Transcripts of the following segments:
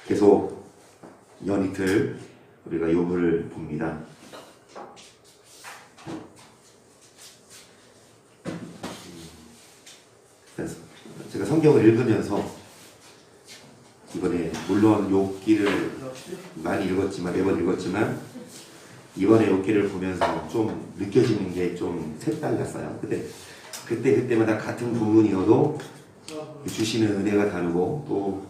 계속 연이틀 우리가 욥을 봅니다. 제가 성경을 읽으면서 이번에 물론 욥기를 많이 읽었지만 매번 읽었지만 이번에 욥기를 보면서 좀 느껴지는 게 좀 색달랐어요. 근데 그때마다 같은 부분이어도 주시는 은혜가 다르고 또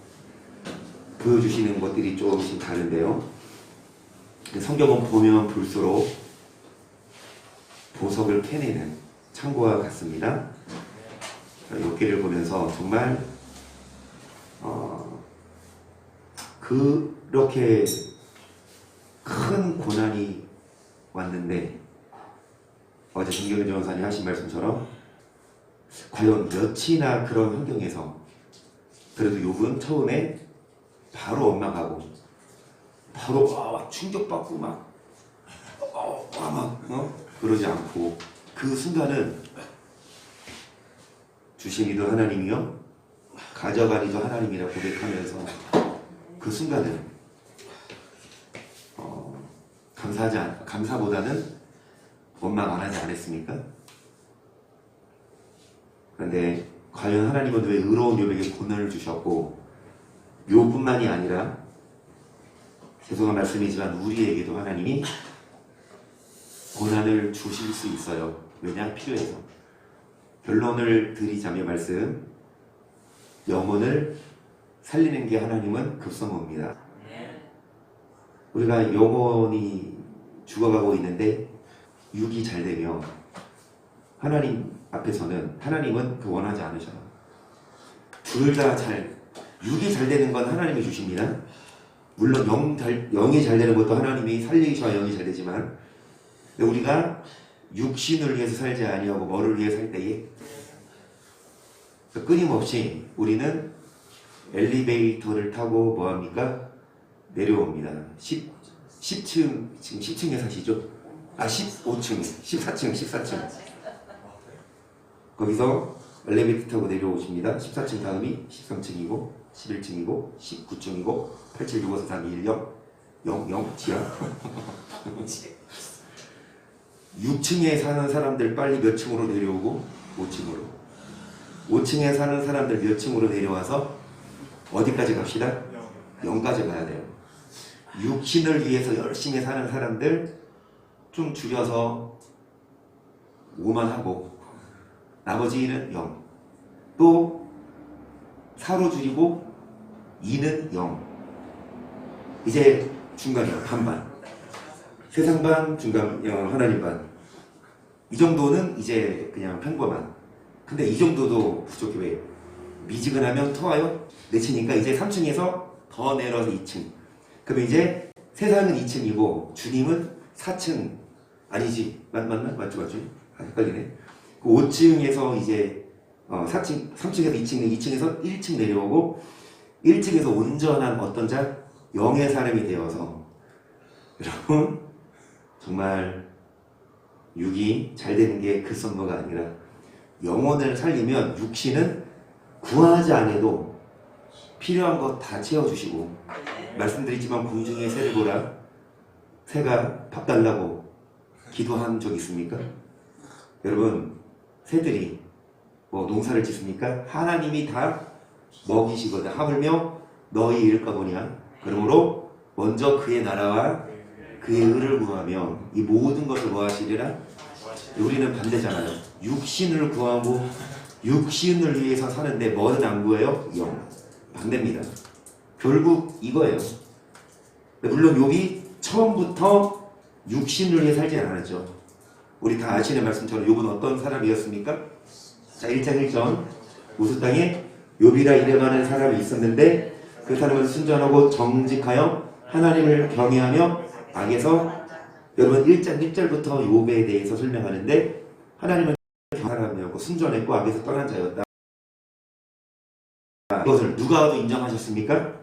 보여주시는 것들이 조금씩 다른데요. 성경은 보면 볼수록 보석을 캐내는 창고와 같습니다. 욥기를 보면서 정말 그렇게 큰 고난이 왔는데 어제 김경일 전사님 하신 말씀처럼 과연 몇이나 그런 환경에서 그래도 욥은 처음에 바로 원망하고 바로 충격받고 그러지 않고 그 순간은 주시니도 하나님이요 가져가니도 하나님이라 고백하면서 그 순간은 감사보다는 원망 안 하지 않았습니까? 그런데 과연 하나님은 왜 의로운 욥에게 고난을 주셨고 욥뿐만이 아니라 죄송한 말씀이지만 우리에게도 하나님이 고난을 주실 수 있어요. 왜냐? 필요해서. 결론을 드리자면 말씀, 영혼을 살리는 게 하나님은 급선무입니다. 우리가 영혼이 죽어가고 있는데 육이 잘 되면 하나님 앞에서는 하나님은 그 원하지 않으셔요. 둘 다 육이 잘 되는 건 하나님이 주십니다. 물론 영이 잘 되는 것도 하나님이 살리셔야 영이 잘 되지만 우리가 육신을 위해서 살지 아니하고 뭐를 위해 살 때에 끊임없이 우리는 엘리베이터를 타고 뭐합니까? 내려옵니다. 10층, 지금 10층에 사시죠? 15층, 14층. 거기서 엘리베이터 타고 내려오십니다. 14층 다음이 13층이고 11층이고 19층이고 87, 65, 43, 2, 1, 0 지하 6층에 사는 사람들 빨리 몇 층으로 내려오고 5층으로 5층에 사는 사람들 몇 층으로 내려와서 어디까지 갑시다? 0까지 가야 돼요. 육신을 위해서 열심히 사는 사람들 좀 줄여서 5만 하고 나머지는 0. 또 4로 줄이고 2는 0. 이제 중간이요. 반반. 세상 반, 중간, 하나님 반. 이 정도는 이제 그냥 평범한. 근데 이 정도도 부족해. 왜? 미지근하면 더 와요? 내치니까 이제 3층에서 더 내려서 2층. 그러면 이제 세상은 2층이고 주님은 4층. 아니지. 맞나? 맞죠? 헷갈리네. 5층에서 이제 4층, 3층에서 2층, 2층에서 1층 내려오고 1층에서 온전한 어떤 자? 영의 사람이 되어서 여러분 정말 육이 잘 되는 게 그 선거가 아니라 영혼을 살리면 육신은 구하지 않아도 필요한 거 다 채워주시고 말씀드리지만 공중의 새를 보라 새가 밥 달라고 기도한 적 있습니까? 여러분 새들이 뭐 농사를 짓습니까? 하나님이 다 먹이시거든. 하물며 너희 일까 보냐. 그러므로 먼저 그의 나라와 그의 의를 구하며 이 모든 것을 뭐 하시리라? 우리는 반대잖아요. 육신을 구하고 육신을 위해서 사는데 뭐는 안 구해요? 영. 반대입니다. 결국 이거예요. 물론 욥이 처음부터 육신을 위해 살지 않았죠. 우리 다 아시는 말씀처럼 욥은 어떤 사람이었습니까? 자, 1장 1절 우스 땅에 욥이라 이름하는 사람이 있었는데 그 사람은 순전하고 정직하여 하나님을 경외하며 악에서 여러분 1장 1절부터 욥에 대해서 설명하는데 하나님은 사람이었고 순전했고 악에서 떠난 자였다. 이것을 누가 인정하셨습니까?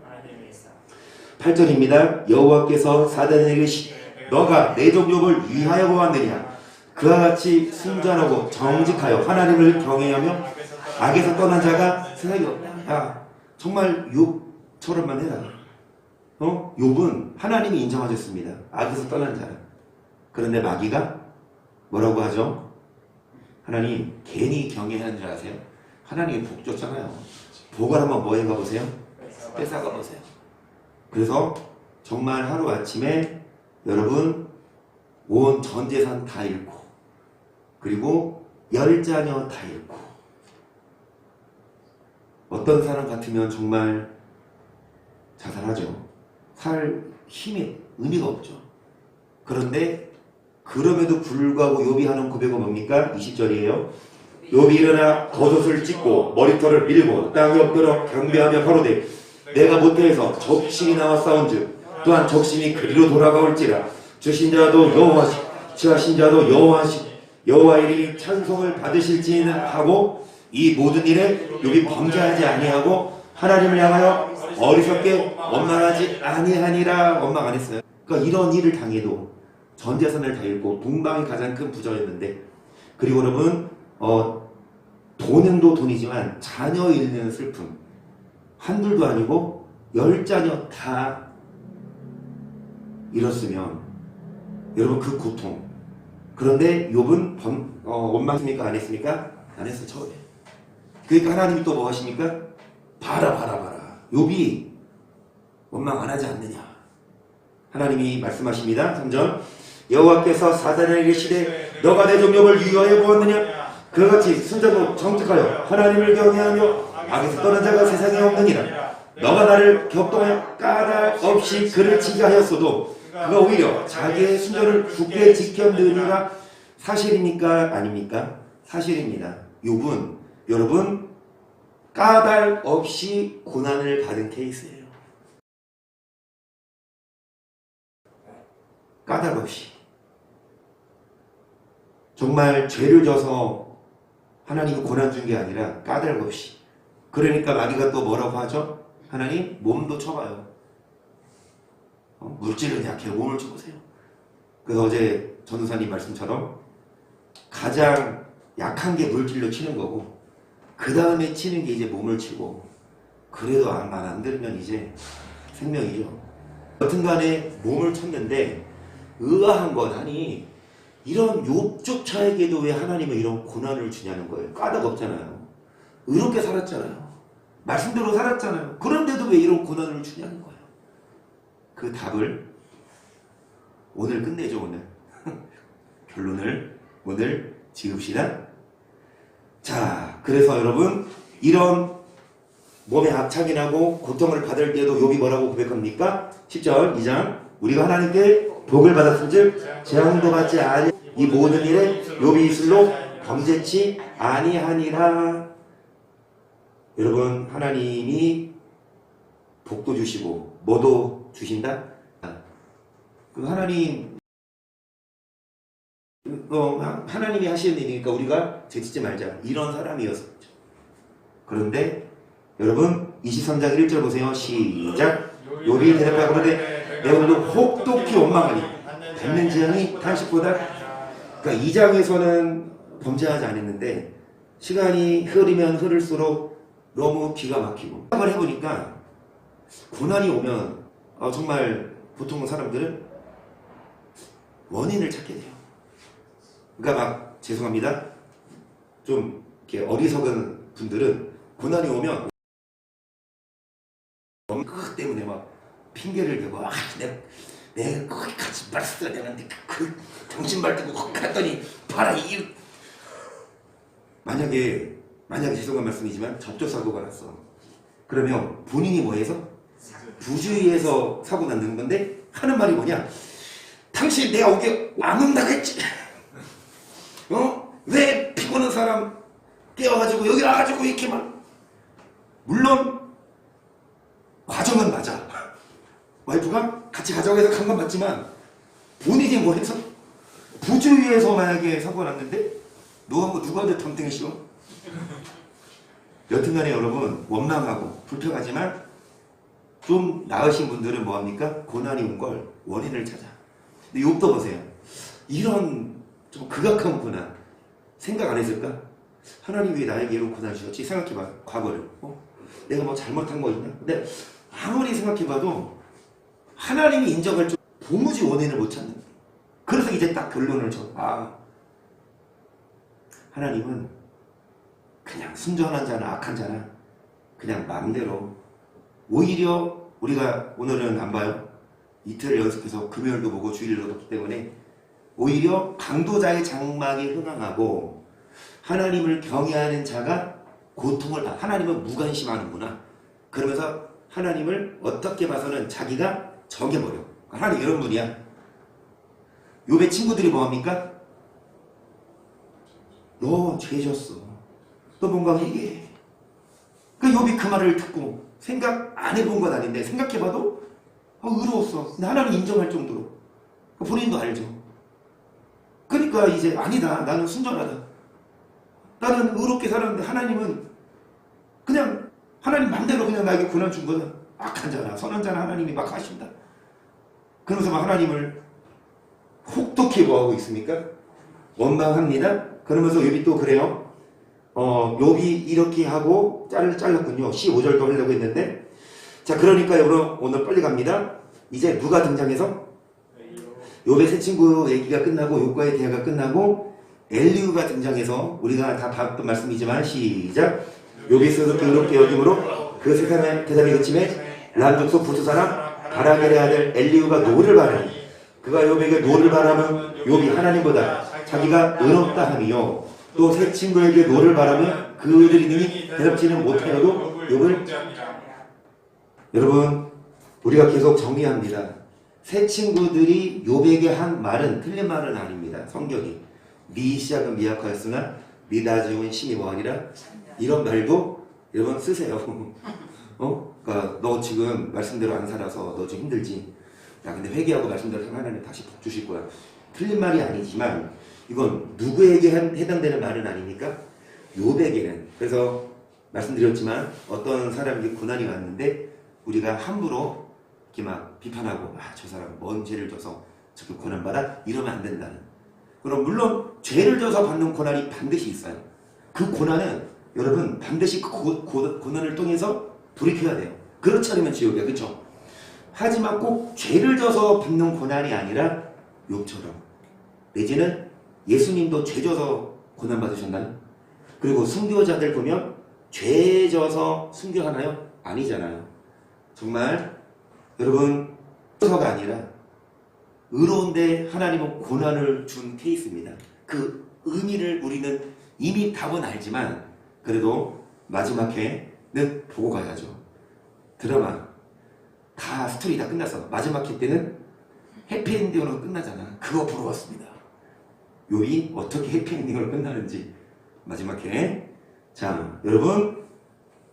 8절입니다. 여호와께서 사단에게 이르시되 너가 내 종 욥을 위하여 보았느냐. 그와 같이 순전하고 정직하여 하나님을 경외하며 악에서 떠난 자가 세상에 없다. 야, 정말 욥처럼만 해라. 욥은 하나님이 인정하셨습니다. 악에서 떠난 자라. 그런데 마귀가 뭐라고 하죠? 하나님 괜히 경외하는 줄 아세요? 하나님이 복 줬잖아요. 복을 한번 뭐 해가 보세요? 뺏어가 보세요. 그래서 정말 하루아침에 여러분 온 전재산 다 잃고 그리고 10자녀 다 잃고 어떤 사람 같으면 정말 자살하죠. 살 힘이 의미가 없죠. 그런데 그럼에도 불구하고 욥이 하는 고백은 뭡니까? 20절이에요. 욥이 일어나 겉옷을 찢고 머리털을 밀고 땅에 엎드려 경배하며 가로되 내가 모태에서 적신이 나와 싸운즉 또한 적신이 그리로 돌아가올지라 주신 자도 여호와시 취하신 자도 여호와시 여호와 이름이 찬송을 받으실지는 하고 이 모든 일에 욥이 범죄하지 아니하고 하나님을 향하여 어리석게 원망하지 아니하니라. 원망 안 했어요. 그러니까 이런 일을 당해도 전 재산을 다 잃고 동방이 가장 큰 부자였는데 그리고 여러분 돈은 돈이지만 자녀 잃는 슬픔 한둘도 아니고 10자녀 다 잃었으면 여러분 그 고통 그런데 욥은 원망했습니까? 안 했습니까? 안 했어 처음에. 그러니까 하나님이 또 뭐 하십니까? 봐라 욥이 원망 안 하지 않느냐. 하나님이 말씀하십니다. 3절 여호와께서 사단에게 이르시되 너가 내 종 욥을 유효해 보았느냐. 그같이 순전하고 정직하여 하나님을 경외하며 악에서 떠난 자가 세상에 없느니라. 너가 나를 격동하여 까닭 없이 그를 치게 하였어도 그가 오히려 자기의 순전을 굳게 지켰느니라. 사실입니까? 아닙니까? 사실입니다. 욥은 여러분 까닭 없이 고난을 받은 케이스예요. 까닭 없이 정말 죄를 져서 하나님이 고난 준 게 아니라 까닭 없이. 그러니까 마귀가 또 뭐라고 하죠? 하나님 몸도 쳐봐요. 물질은 약해 몸을 쳐보세요. 그래서 어제 전도사님 말씀처럼 가장 약한 게 물질로 치는 거고 그 다음에 치는 게 이제 몸을 치고 그래도 말 안 들으면 이제 생명이죠. 여튼간에 몸을 쳤는데 의아한 건 아니 이런 욥조차에게도 왜 하나님은 이런 고난을 주냐는 거예요. 까닭 없잖아요. 의롭게 살았잖아요. 말씀대로 살았잖아요. 그런데도 왜 이런 고난을 주냐는 거예요. 그 답을 오늘 끝내죠. 오늘 결론을 오늘 지읍시다. 자, 그래서 여러분 이런 몸에 압착이 나고 고통을 받을 때도 욥이 뭐라고 고백합니까? 10절 2장 우리가 하나님께 복을 받았은즉 재앙도 받지 아니 이 모든 일에 욥이 이슬로 범죄치 아니하니라. 여러분 하나님이 복도 주시고 뭐도 주신다? 그 하나님이 하시는 일이니까 우리가 제치지 말자 이런 사람이었었죠. 그런데 여러분 23장 1절 보세요. 시작. 욥이 대답하여 그러되 내가 오늘도 혹독히 원망하니 받는 재앙이 탄식보다. 그러니까 2장에서는 범죄하지 않았는데 시간이 흐르면 흐를수록 너무 기가 막히고 생각을 해보니까 고난이 오면 정말 보통 사람들은 원인을 찾게 돼요. 그러니까 막 죄송합니다. 좀 이렇게 어리석은 분들은 고난이 오면 그것 때문에 막 핑계를 대고 내가 거기 같이 말했어야 되는데 그 정신발 들고 거기 갔더니 봐라 이 만약에 죄송한 말씀이지만 접촉사고가 났어. 그러면 본인이 뭐해서? 부주의해서 사고 났는 건데 하는 말이 뭐냐? 당신 내가 오게 안 온다고 했지. 왜 피곤한 사람 깨워가지고 여기 와가지고 이렇게 막. 물론 과정은 맞아. 와이프가 같이 가자고 해서 간 건 맞지만 본인이 뭐 해서 부주의해서 만약에 사고가 났는데 누구한테 덤탱이 씌워? 여튼간에 여러분 원망하고 불평하지만 좀 나으신 분들은 뭐합니까? 고난이 온 걸 원인을 찾아. 근데 욥도 보세요. 이런 좀 극악한 고난 생각 안 했을까? 하나님 왜 나에게 이런 고난을 주셨지? 생각해봐. 과거를. 내가 뭐 잘못한 거 있나? 근데 아무리 생각해봐도 하나님이 인정할 줄 도무지 원인을 못 찾는 거예요. 그래서 이제 딱 결론을 줘. 하나님은 그냥 순전한 자나 악한 자나 그냥 마음대로, 오히려 우리가 오늘은 안 봐요. 이틀을 연습해서 금요일도 보고 주일도 봤기 때문에 오히려 강도자의 장막에 흥황하고 하나님을 경외하는 자가 고통을 받아. 하나님은 무관심하는구나. 그러면서 하나님을 어떻게 봐서는 자기가 정해버려. 하나님 이런 분이야. 욥의 친구들이 뭐합니까? 너 죄졌어. 너 뭔가 회개해. 그 욥이 그 말을 듣고 생각 안 해본 건 아닌데 생각해봐도 의로웠어. 근데 하나님 인정할 정도로. 본인도 알죠. 그러니까 이제 아니다. 나는 순전하다. 나는 의롭게 살았는데 하나님은 그냥 하나님 맘대로 그냥 나에게 고난 준 거다. 악한 자나 선한 자나 하나님이 막 하신다. 그러면서 막 하나님을 혹독히 뭐하고 있습니까? 원망합니다. 그러면서 욥이 또 그래요. 욥이 이렇게 하고 잘랐군요. 15절도 하려고 했는데, 자, 그러니까 여러분 오늘 빨리 갑니다. 이제 누가 등장해서 욥의 세 친구 얘기가 끝나고 욥과의 대화가 끝나고 엘리후가 등장해서 우리가 다 봤던 말씀이지만 시작. 욥이 스스로 의롭게 여김으로 그 세상의 대답이 그침에 람 족속 부스 사람 바라겔의 아들 엘리후가 노를 바라니 그가 욥에게 노를 바라면 욥이 하나님보다 자기가 의롭다 하며 또 세 친구에게 노를 바라면 그들이 능히 대답지는 못하여도 욥을. 여러분 우리가 계속 정리합니다. 세 친구들이 욥에게 한 말은 틀린 말은 아닙니다. 성경이 미 시작은 미약하였으나 미 나중은 심히 뭐하니라, 이런 말도 여러분 쓰세요. 그러니까 너 지금 말씀대로 안 살아서 너 좀 힘들지. 야 근데 회개하고 말씀대로 하나님 다시 복 주실 거야. 틀린 말이 아니지만 이건 누구에게 해당되는 말은 아니니까 욥에게는. 그래서 말씀드렸지만 어떤 사람에게 고난이 왔는데 우리가 함부로 이렇게 막 비판하고 저 사람 뭔 죄를 져서 저렇게 고난받아? 이러면 안 된다는. 그럼 물론 죄를 져서 받는 고난이 반드시 있어요. 그 고난은 여러분 반드시 그 고난을 통해서 돌이켜야 돼요. 그렇지 않으면 지옥이야. 그렇죠? 하지만 꼭 죄를 져서 받는 고난이 아니라 욥처럼, 내지는 예수님도 죄 져서 고난 받으셨나요? 그리고 순교자들 보면 죄 져서 순교하나요? 아니잖아요. 정말 여러분 서가 아니라 의로운데 하나님은 고난을 준 케이스입니다. 그 의미를 우리는 이미 답은 알지만 그래도 마지막 회는 보고 가야죠. 드라마 다 스토리 다 끝났어. 마지막 회 때는 해피엔딩으로 끝나잖아. 그거 보러 왔습니다. 욥이 어떻게 해피엔딩으로 끝나는지 마지막 회. 자 여러분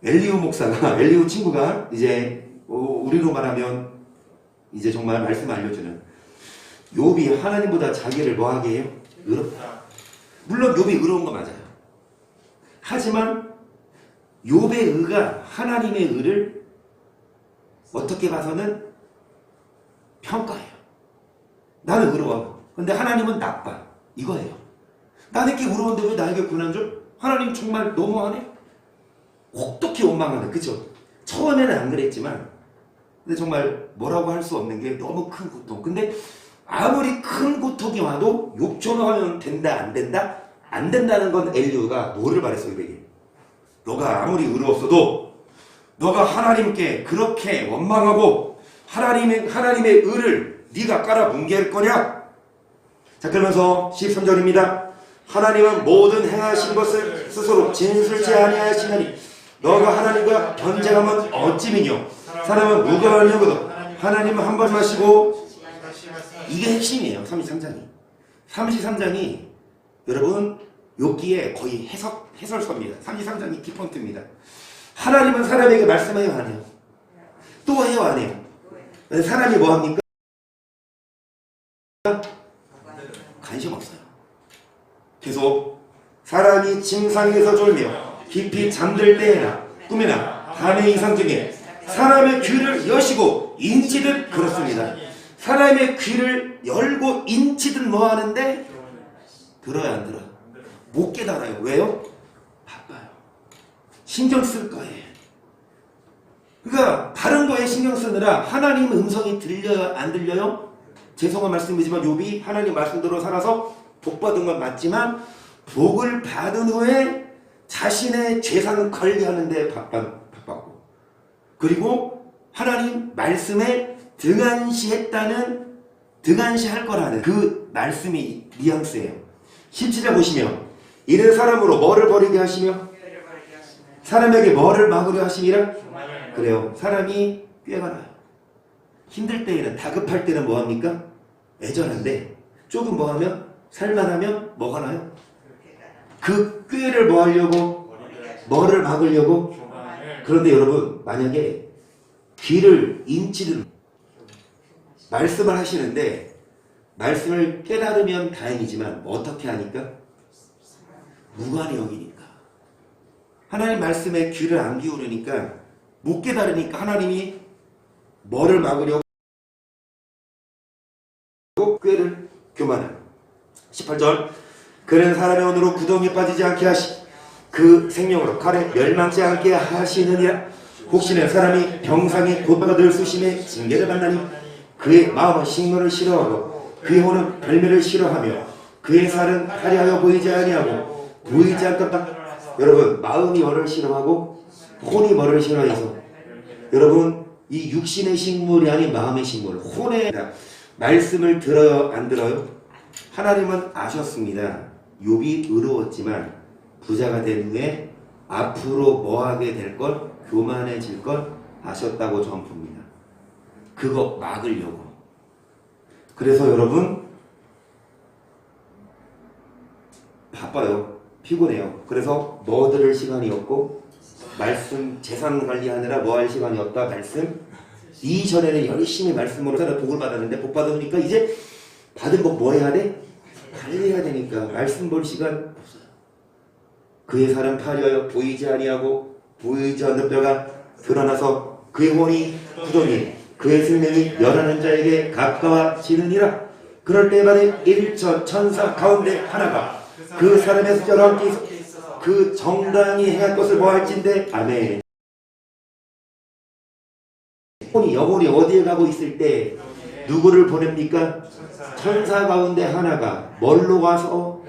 엘리후 목사가, 엘리후 친구가 이제 우리로 말하면 이제 정말 말씀을 알려주는, 욥이 하나님보다 자기를 뭐하게 해요? 의롭다. 물론 욥이 의로운 거 맞아요. 하지만 욥의 의가 하나님의 의를 어떻게 봐서는 평가해요. 나는 의로워. 근데 하나님은 나빠. 이거예요. 나는 이렇게 의로운데 왜 나에게 고난 줘? 하나님 정말 너무하네? 혹독히 원망하는, 그죠? 처음에는 안 그랬지만 근데 정말 뭐라고 할 수 없는 게 너무 큰 고통. 근데 아무리 큰 고통이 와도 욥처럼 하면 된다 안 된다? 안 된다는 건 엘리후가 뭐를 말했어? 욥에게 너가 아무리 의로웠어도 너가 하나님께 그렇게 원망하고 하나님의 의를 네가 깔아 뭉갤 거냐? 자 그러면서 13절입니다. 하나님은 모든 행하신 것을 스스로 진술치 아니하시나니 너가 하나님과 변쟁하면 어찌미뇨. 사람은 무관하려고도 하나님은 한 번 마시고. 이게 핵심이에요. 33장이. 33장이 여러분 욥기에 거의 해설서입니다. 33장이 키포인트입니다. 하나님은 사람에게 말씀해요 안 해요? 또 해요 안 해요? 사람이 뭐합니까? 관심 없어요. 계속 사람이 침상에서 졸며 깊이 잠들 때에나 꿈에나 밤의 이상 중에 사람의 귀를 여시고 인치듯 그렇습니다. 사람의 귀를 열고 인치듯 뭐 하는데 들어요 안 들어요? 못 깨달아요. 왜요? 바빠요. 신경 쓸 거예요. 그러니까 다른 거에 신경 쓰느라 하나님 음성이 들려요? 안 들려요? 죄송한 말씀이지만 욥이 하나님 말씀대로 살아서 복 받은 건 맞지만 복을 받은 후에 자신의 재산을 관리하는데 바빴고, 그리고 하나님 말씀에 등한시할 거라는 그 말씀이 뉘앙스예요. 17절 보시면 이는 사람으로 뭐를 버리게 하시며 사람에게 뭐를 막으려 하심이라. 그래요. 사람이 꾀가 나요. 힘들 때에는, 다급할 때는 뭐합니까? 애절한데 조금 뭐하면 살만하면 뭐가 나요? 그 꾀를 뭐 하려고? 뭐를 막으려고? 그런데 여러분, 만약에 귀를 인치를 말씀을 하시는데 말씀을 깨달으면 다행이지만 어떻게 하니까? 무관히 여기니까. 하나님 말씀에 귀를 안 기울이니까, 못 깨달으니까 하나님이 뭐를 막으려고 꾀를 교만한. 18절 그는 사람의 혼으로 구덩이에 빠지지 않게 하시 그 생명으로 칼에 멸망치 않게 하시느니라. 혹시나 사람이 병상에 곧바가 늘 수심에 징계를 받나니 그의 마음은 식물을 싫어하고 그의 혼은 별매를 싫어하며 그의 살은 화려하여 보이지 아니하고 보이지 않겠다. 여러분, 마음이 뭐를 싫어하고 혼이 뭐를 싫어해서, 여러분, 이 육신의 식물이 아닌 마음의 식물, 혼의 말씀을 들어요, 안 들어요? 하나님은 아셨습니다. 욥이 의로웠지만 부자가 된 후에 앞으로 뭐하게 될 걸, 교만해질 걸 아셨다고 전부입니다. 그거 막으려고. 그래서 여러분, 바빠요. 피곤해요. 그래서 뭐 들을 시간이 없고, 말씀 재산 관리하느라 뭐 할 시간이 없다. 말씀. 이전에는 열심히 말씀으로 살아 복을 받았는데, 복 받으니까 이제 받은 복 뭐 해야 돼? 관리해야 되니까 말씀 볼 시간 없어요. 그의 살은 파려요 보이지 아니하고 보이지 않는 뼈가 드러나서 그의 혼이 구덩이, 그의 생명이 열하는 자에게 가까워지느니라. 그럴 때마다 일천 천사 가운데 하나가 그 사람의 숫자로 함께 있어 그 정당이 행할 것을 뭐 할진대. 아멘. 영혼이 어디에 가고 있을 때 누구를 보냅니까? 천사 가운데 하나가 뭘로 가서,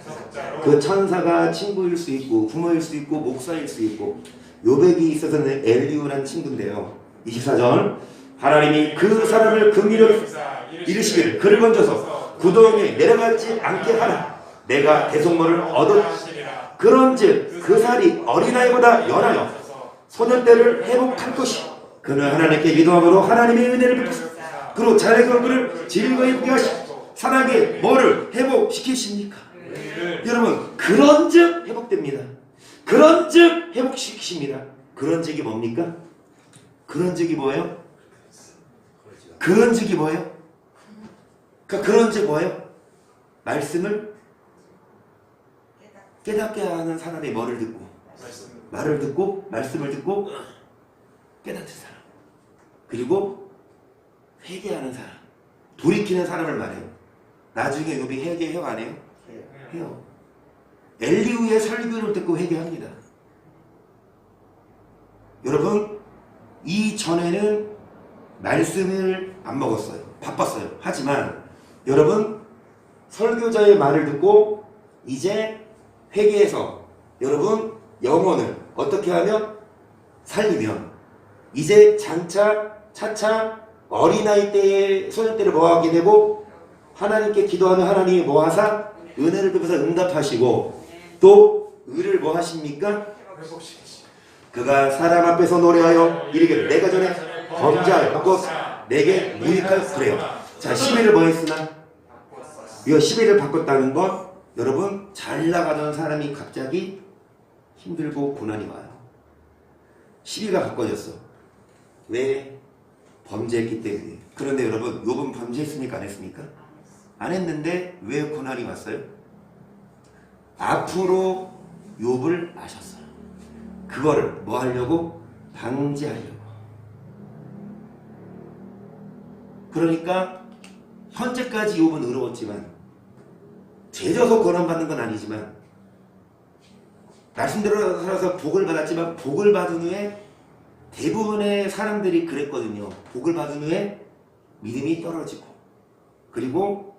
그 천사가 친구일 수 있고 부모일 수 있고 목사일 수 있고, 욥에게 있어서는 엘리우라는 친구인데요. 24절 하나님이 그 사람을 긍휼히 이르시기를 그를 건져서 구덩이에 내려가지 않게 하라. 내가 대속물을 얻어 그런즉 그 살이 어린아이보다 연하여 소년때를 회복할 것이. 그는 하나님께 기도함으로 하나님의 은혜를 베푸사 그로 자네의 얼굴을 즐거이 보게 하시고 사랑의 뭐를 회복시키십니까? 여러분, 그런즉 회복됩니다. 그런즉 회복시키십니다. 그런즉이 뭡니까? 그런즉이 뭐예요? 그런즉이 뭐예요? 그런즉 뭐예요? 말씀을 깨닫게 하는 사람의 뭐를 듣고, 말을 듣고 말씀을 듣고 깨닫는 사람, 그리고 회개하는 사람, 돌이키는 사람을 말해요. 나중에 욥이 회개해요, 안 해요? 해요. 엘리후의 설교를 듣고 회개합니다. 여러분, 이전에는 말씀을 안 먹었어요. 바빴어요. 하지만 여러분, 설교자의 말을 듣고 이제 회개해서 여러분 영혼을 어떻게 하면 살리면 이제 차차 어린아이 때의 소년 때를 뭐하게 되고, 하나님께 기도하면 하나님이 뭐하사 은혜를 베푸사 응답하시고, 또 의를 뭐하십니까? 그가 사람 앞에서 노래하여 이르기를 내가 전에 범죄하여 바꿔 내게 무익할. 그래요. 자, 11을 뭐 했으나? 이거 11을 바꿨다는 건 여러분, 잘 나가던 사람이 갑자기 힘들고 고난이 와요. 12가 바꿔졌어. 왜? 범죄했기 때문에. 그런데 여러분, 욥은 범죄했습니까? 안 했습니까? 안 했는데 왜 고난이 왔어요? 앞으로 욥을 아셨어요. 그거를 뭐 하려고? 방지하려고. 그러니까 현재까지 욥은 의로웠지만, 죄져서 고난받는 건 아니지만, 말씀대로 살아서 복을 받았지만 복을 받은 후에 대부분의 사람들이 그랬거든요. 복을 받은 후에 믿음이 떨어지고 그리고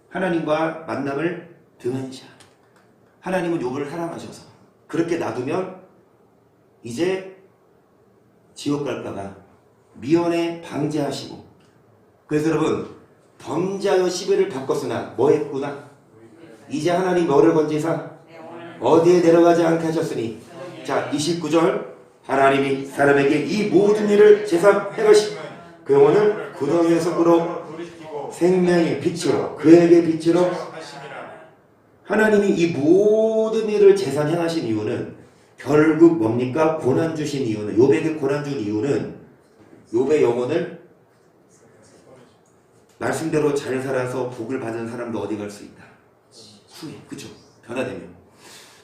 하나님과 만남을 등한시하는 하나님은 욥을 사랑하셔서 그렇게 놔두면 이제 지옥 갈까봐 미연에 방제하시고 그래서 여러분 범죄하여 시비를 바꿨으나 뭐 했구나? 이제 하나님 너를 건지사 어디에 내려가지 않게 하셨으니 자 29절 하나님이 사람에게 이 모든 일을 제삼해가시 그 영혼을 구덩이의 속으로 생명의 빛으로 그에게 빛으로 하나님이 이 모든 일을 재산 행하신 이유는 결국 뭡니까? 고난 주신 이유는 욥에게 고난 준 이유는 욥의 영혼을 말씀대로 잘 살아서 복을 받은 사람도 어디 갈 수 있다? 후에 그쵸? 변화되면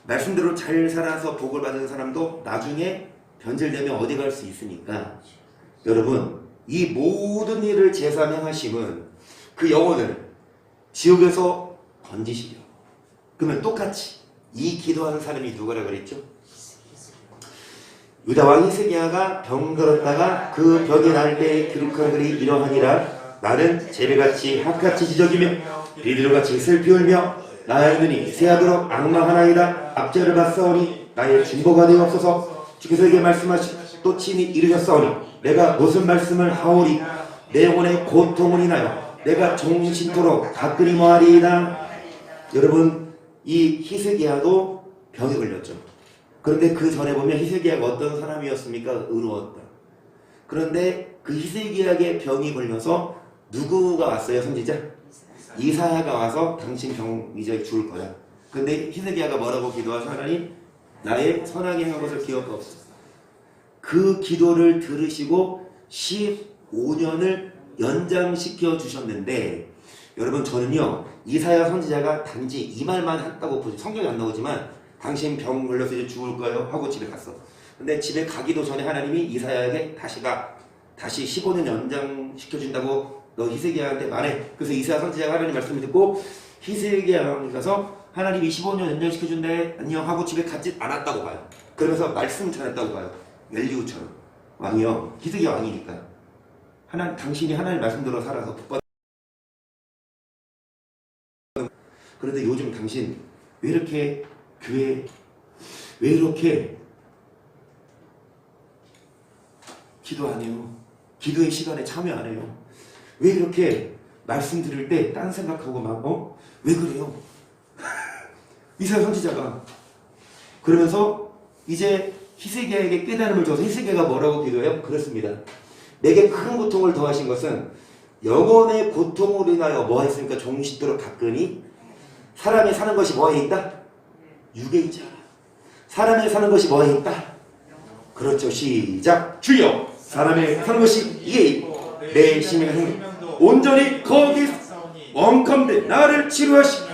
말씀대로 잘 살아서 복을 받은 사람도 나중에 변질되면 어디 갈 수 있으니까 여러분 이 모든 일을 제삼 행하심은 그 영혼을 지옥에서 건지시려 그러면 똑같이 이 기도하는 사람이 누구라 그랬죠? 유다왕 히스기야가 병 들었다가 그 벽이 날 때 기록한 글이 이러하니라 나는 재배같이 핫같이 지적이며 비둘기같이 슬피 울며 나의 눈이 새하도록 악망하나이다 압제를 받사오니 나의 중보가 되옵소서 주께서 에게 말씀하시 또 친히 이르셨사오니 내가 무슨 말씀을 하오리 내 영혼의 고통을 인하여 내가 종신토록 가끔히 뭐하리이다. 여러분 이 히스기야도 병에 걸렸죠. 그런데 그 전에 보면 히스기야가 어떤 사람이었습니까? 의로웠다. 그런데 그 히스기야에게 병이 걸려서 누구가 왔어요? 선지자? 이사야가 와서 당신 병 이제 죽을 거야. 근데 히스기야가 뭐라고 기도하셔? 하나님 나의 선하게 한 것을 기억하옵소서. 그 기도를 들으시고 15년을 연장시켜 주셨는데 여러분 저는요 이사야 선지자가 단지 이 말만 했다고 보지 성경에 안 나오지만 당신 병 걸려서 이제 죽을 거예요 하고 집에 갔어. 근데 집에 가기도 전에 하나님이 이사야에게 다시 15년 연장시켜준다고 너 히스기야한테 말해. 그래서 이사야 선지자가 하나님 말씀을 듣고 히스기야에 가서 하나님이 15년 연장시켜준대 안녕 하고 집에 가지 않았다고 봐요. 그러면서 말씀 전했다고 봐요. 엘리후처럼 왕이요 히스기야 왕이니까 당신이 하나님 말씀대로 살아서 복받. 그런데 요즘 당신 왜 이렇게 교회 왜 이렇게 기도 안 해요? 기도의 시간에 참여 안 해요? 왜 이렇게 말씀 들을 때 딴 생각하고 막 왜 그래요? 이사야 선지자가 그러면서 이제 히스기야에게 깨달음을 줘서 히스기야가 뭐라고 기도해요? 그렇습니다. 내게 큰 고통을 더하신 것은 영혼의 고통으로 인하여 뭐 했습니까? 종신토록 가끔이 사람이 사는 것이 뭐에 있다? 육에 있잖아. 사람이 사는 것이 뭐에 있다? 그렇죠. 시작. 주여 사람이 사는 것이 이에 있고 내 심령의 행위 온전히 거기 원컨대 나를 치료하시며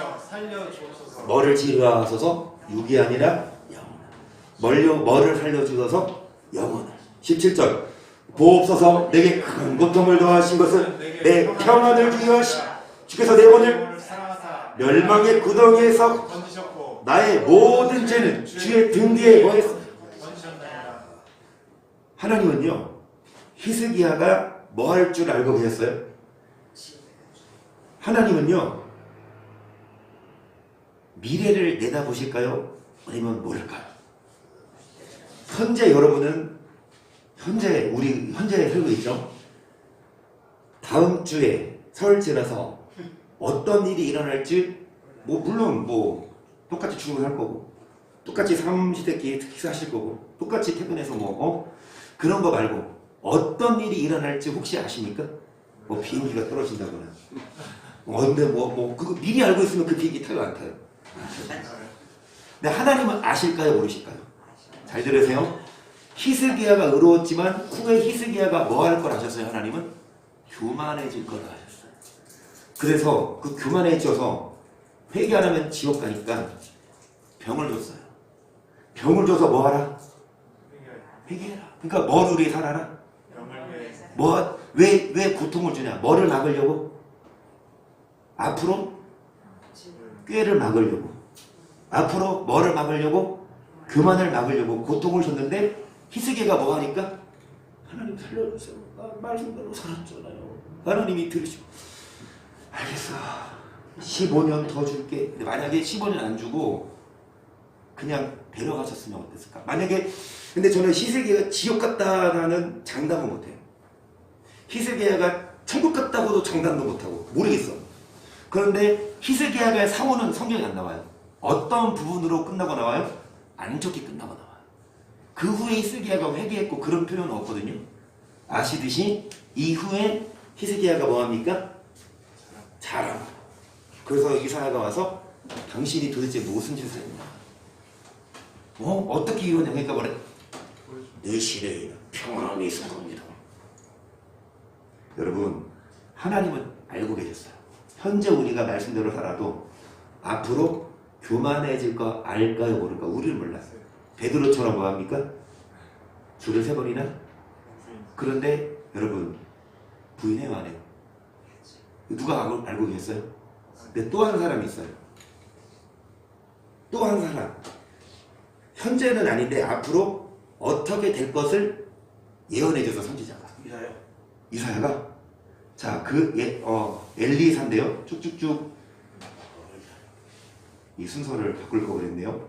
뭐를 치료하소서? 육이 아니라 영혼. 뭐를 살려주셔서? 영혼을. 17절 보옵소서 내게 큰 고통을 더하신 것은 내 평안을 주기 하시 주께서 내 영혼을 멸망의 구덩이에서 나의 모든 죄는 주의 등 뒤에 뭐했어? 하나님은요 히스기야가 뭐 할 줄 알고 계셨어요? 하나님은요 미래를 내다보실까요? 아니면 모를까요? 현재 여러분은 우리 현재 살고 있죠? 다음 주에 설 지나서 어떤 일이 일어날지 물론 똑같이 출근할 거고 똑같이 삼시세끼 식사하실 거고 똑같이 퇴근해서 그런 거 말고 어떤 일이 일어날지 혹시 아십니까? 비행기가 떨어진다거나 근데 그거 미리 알고 있으면 그 비행기 타요 안 타요? 근데 하나님은 아실까요 모르실까요? 잘 들으세요. 히스기야가 의로웠지만 후에 히스기야가 뭐 할 걸 아셨어요? 하나님은 교만해질 걸 아셨어요. 그래서 그 교만해져서 회개 안 하면 지옥 가니까 병을 줬어요. 병을 줘서 뭐 하라? 회개해라. 그러니까 뭘 우리 살아라? 왜 고통을 주냐? 뭐를 막으려고? 앞으로 꾀를 막으려고. 앞으로 뭐를 막으려고? 교만을 막으려고 고통을 줬는데 히스기야가 뭐 하니까? 하나님 살려주세요. 나 말씀대로 살았잖아요. 하나님이 들으시고 알겠어. 15년 더 줄게. 근데 만약에 15년 안 주고 그냥 데려가셨으면 어땠을까? 만약에 근데 저는 히스기야가 지옥 같다라는 장담은 못해요. 히스기야가 천국 같다고도 장담도 못하고 모르겠어. 그런데 히스기야의 사고는 성경에 안 나와요. 어떤 부분으로 끝나고 나와요? 안 좋게 끝나고 나와요. 그 후에 히스기야가 회개했고 그런 표현은 없거든요. 아시듯이 이후에 히스기야가 뭐합니까? 자랑. 그래서 이사야가 와서 당신이 도대체 무슨 짓을 했냐? 어떻게 이러냐? 그러니까 뭐래? 내 시대에는 평안함이 있을 겁니다. 여러분, 하나님은 알고 계셨어요. 현재 우리가 말씀대로 살아도 앞으로 교만해질 거 알까요 모를까? 우리는 몰라요. 베드로처럼 뭐합니까? 줄을 세 번이나? 그런데 여러분 부인해요 안 해요? 누가 알고 계셨어요? 근데 또 한 사람이 있어요. 또 한 사람. 현재는 아닌데 앞으로 어떻게 될 것을 예언해줘서 선지자가. 이사야가? 자, 엘리사인데요. 쭉쭉쭉 이 순서를 바꿀 거 그랬네요.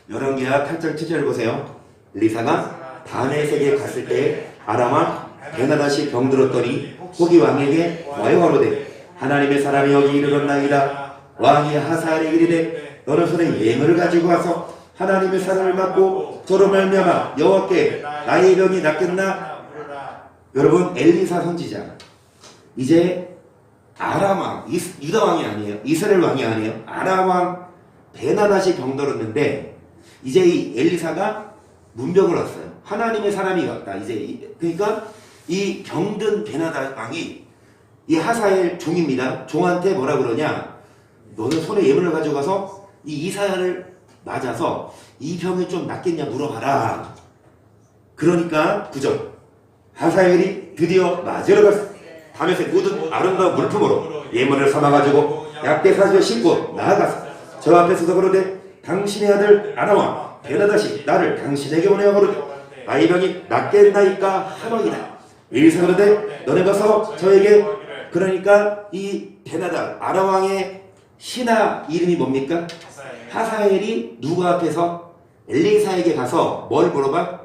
열왕기하 8장 7절 보세요. 엘리사가 다메섹에 갔을 때 아람왕 베나다시 병들었더니 호기 왕에게 와요하로되 하나님의 사람이 여기 이르렀나이다. 왕이 하사엘에게 이르되 너는 손에 예물을 가지고 와서 하나님의 사람을 맡고 저로 말미암아 여호와께 나의 병이 낫겠나? 여러분 엘리사 선지자 이제 아람 왕 유다 왕이 아니에요. 이스라엘 왕이 아니에요. 아람 왕 베나다시 병들었는데 이제 이 엘리사가 문병을 왔어요. 하나님의 사람이 왔다. 이제 그러니까 이 병든 베나다 왕이 이 하사엘 종입니다. 종한테 뭐라 그러냐? 너는 손에 예물을 가져가서 이 이사야를 맞아서 이 병이 좀 낫겠냐 물어봐라. 그러니까 9절 하사엘이 드디어 맞으러 갔어. 다메섹 모든 아름다운 물품으로 예물을 삼아가지고 약대 사슬을 신고 나아갔어. 저 앞에 서서 그러되 당신의 아들 아나와 베나다시 나를 당신에게 보내어 그러되 나의 병이 낫겠나이까 하노이다. 엘리사 그러되 너네 가서 저에게 그러니까 이 베나다 아람왕의 신하 이름이 뭡니까? 하사엘이 누구 앞에서 엘리사에게 가서 뭘 물어봐?